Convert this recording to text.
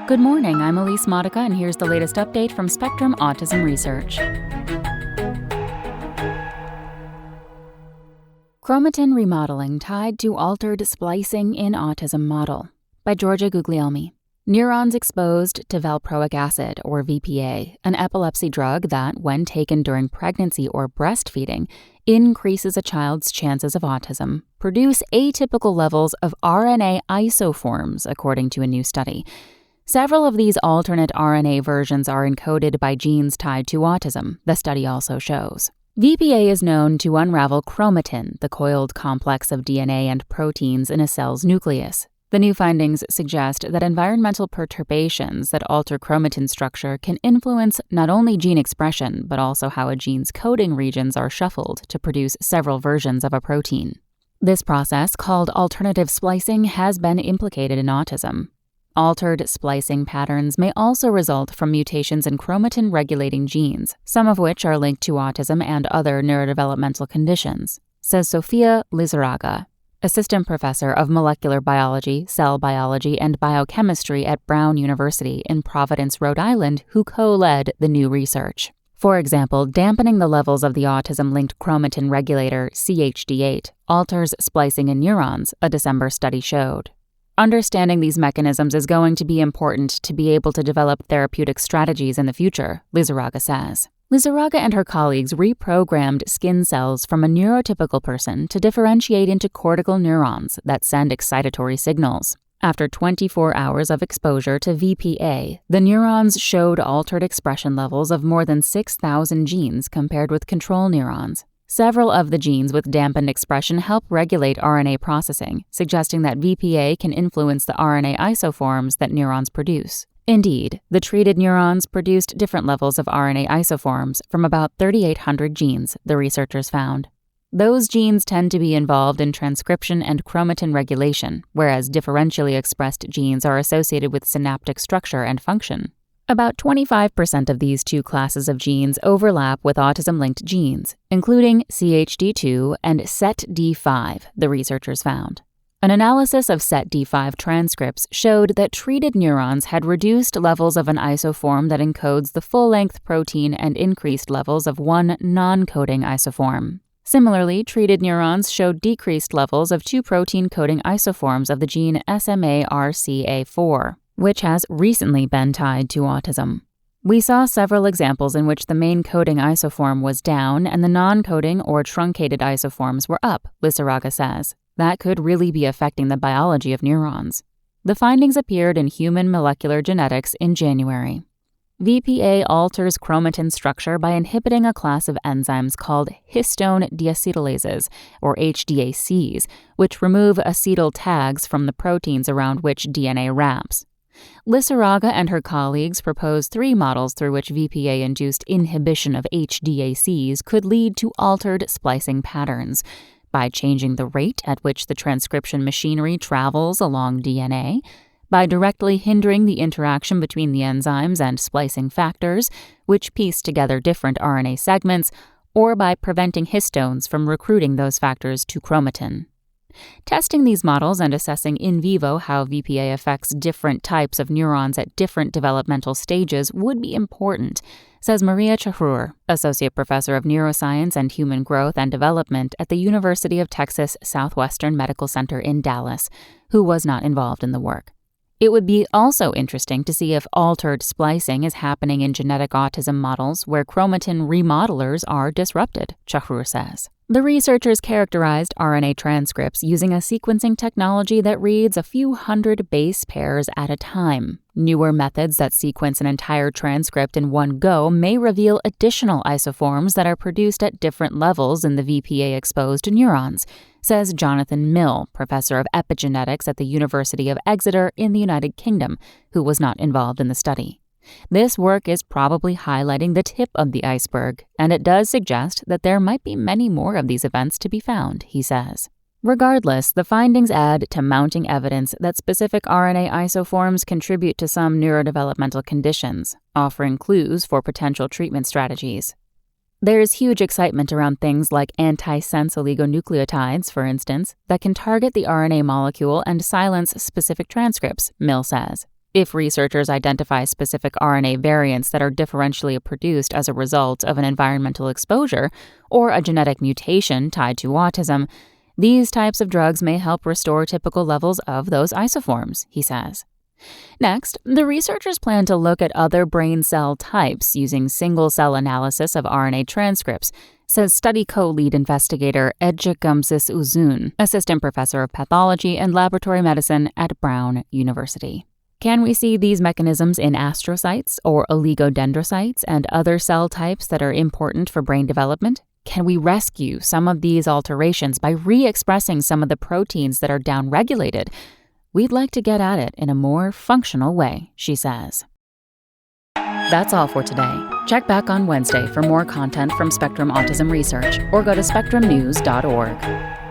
Good morning, I'm Elise Modica, and here's the latest update from Spectrum Autism Research. Chromatin remodeling tied to altered splicing in autism model, by Georgia Guglielmi. Neurons exposed to valproic acid, or VPA, an epilepsy drug that, when taken during pregnancy or breastfeeding, increases a child's chances of autism, produce atypical levels of RNA isoforms, according to a new study. Several of these alternate RNA versions are encoded by genes tied to autism, the study also shows. VPA is known to unravel chromatin, the coiled complex of DNA and proteins in a cell's nucleus. The new findings suggest that environmental perturbations that alter chromatin structure can influence not only gene expression, but also how a gene's coding regions are shuffled to produce several versions of a protein. This process, called alternative splicing, has been implicated in autism. Altered splicing patterns may also result from mutations in chromatin-regulating genes, some of which are linked to autism and other neurodevelopmental conditions, says Sofia Lizarraga, assistant professor of molecular biology, cell biology, and biochemistry at Brown University in Providence, Rhode Island, who co-led the new research. For example, dampening the levels of the autism-linked chromatin regulator CHD8 alters splicing in neurons, a December study showed. Understanding these mechanisms is going to be important to be able to develop therapeutic strategies in the future, Lizarraga says. Lizarraga and her colleagues reprogrammed skin cells from a neurotypical person to differentiate into cortical neurons that send excitatory signals. After 24 hours of exposure to VPA, the neurons showed altered expression levels of more than 6,000 genes compared with control neurons. Several of the genes with dampened expression help regulate RNA processing, suggesting that VPA can influence the RNA isoforms that neurons produce. Indeed, the treated neurons produced different levels of RNA isoforms from about 3,800 genes, the researchers found. Those genes tend to be involved in transcription and chromatin regulation, whereas differentially expressed genes are associated with synaptic structure and function. About 25% of these two classes of genes overlap with autism-linked genes, including CHD2 and SETD5, the researchers found. An analysis of SETD5 transcripts showed that treated neurons had reduced levels of an isoform that encodes the full-length protein and increased levels of one non-coding isoform. Similarly, treated neurons showed decreased levels of two protein-coding isoforms of the gene SMARCA4, which has recently been tied to autism. We saw several examples in which the main coding isoform was down and the non-coding or truncated isoforms were up, Lizarraga says. That could really be affecting the biology of neurons. The findings appeared in Human Molecular Genetics in January. VPA alters chromatin structure by inhibiting a class of enzymes called histone deacetylases, or HDACs, which remove acetyl tags from the proteins around which DNA wraps. Lizarraga and her colleagues proposed 3 models through which VPA-induced inhibition of HDACs could lead to altered splicing patterns. By changing the rate at which the transcription machinery travels along DNA, by directly hindering the interaction between the enzymes and splicing factors, which piece together different RNA segments, or by preventing histones from recruiting those factors to chromatin. Testing these models and assessing in vivo how VPA affects different types of neurons at different developmental stages would be important, says Maria Chahrour, Associate Professor of Neuroscience and Human Growth and Development at the University of Texas Southwestern Medical Center in Dallas, who was not involved in the work. It would be also interesting to see if altered splicing is happening in genetic autism models where chromatin remodelers are disrupted, Chahrour says. The researchers characterized RNA transcripts using a sequencing technology that reads a few hundred base pairs at a time. Newer methods that sequence an entire transcript in one go may reveal additional isoforms that are produced at different levels in the VPA-exposed neurons, says Jonathan Mill, professor of epigenetics at the University of Exeter in the United Kingdom, who was not involved in the study. This work is probably highlighting the tip of the iceberg, and it does suggest that there might be many more of these events to be found, he says. Regardless, the findings add to mounting evidence that specific RNA isoforms contribute to some neurodevelopmental conditions, offering clues for potential treatment strategies. There's huge excitement around things like antisense oligonucleotides, for instance, that can target the RNA molecule and silence specific transcripts, Mill says. If researchers identify specific RNA variants that are differentially produced as a result of an environmental exposure or a genetic mutation tied to autism, these types of drugs may help restore typical levels of those isoforms, he says. Next, the researchers plan to look at other brain cell types using single-cell analysis of RNA transcripts, says study co-lead investigator Ece Gamsis Uzun, assistant professor of pathology and laboratory medicine at Brown University. Can we see these mechanisms in astrocytes or oligodendrocytes and other cell types that are important for brain development? Can we rescue some of these alterations by re-expressing some of the proteins that are downregulated? We'd like to get at it in a more functional way, she says. That's all for today. Check back on Wednesday for more content from Spectrum Autism Research or go to spectrumnews.org.